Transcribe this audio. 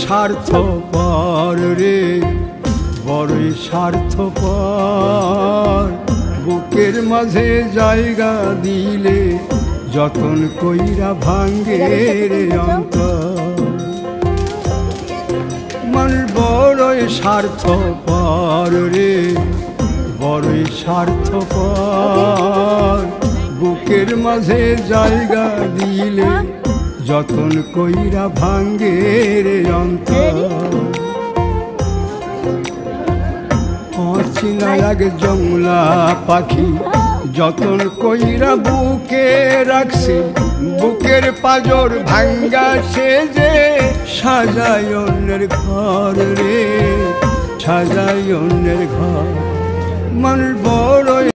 স্বার্থপর রে, বড়ই স্বার্থপর। বুকের মাঝে জায়গা দিলে যতন কইরা ভাঙ্গে রে অন্তর। মানুষ বড়ই স্বার্থপর রে, বড়ই স্বার্থপর। বুকের মাঝে জায়গা দিলে যতন কইরা ভাঙ্গে রে অন্তর। অচেনা এক জংলা পাখি যতন কইরা বুকে রাখছে, বুকের পাজর ভাঙ্গা সে যে সাজায় অন্যের ঘর রে, সাজায় অন্যের ঘর। মানুষ বড়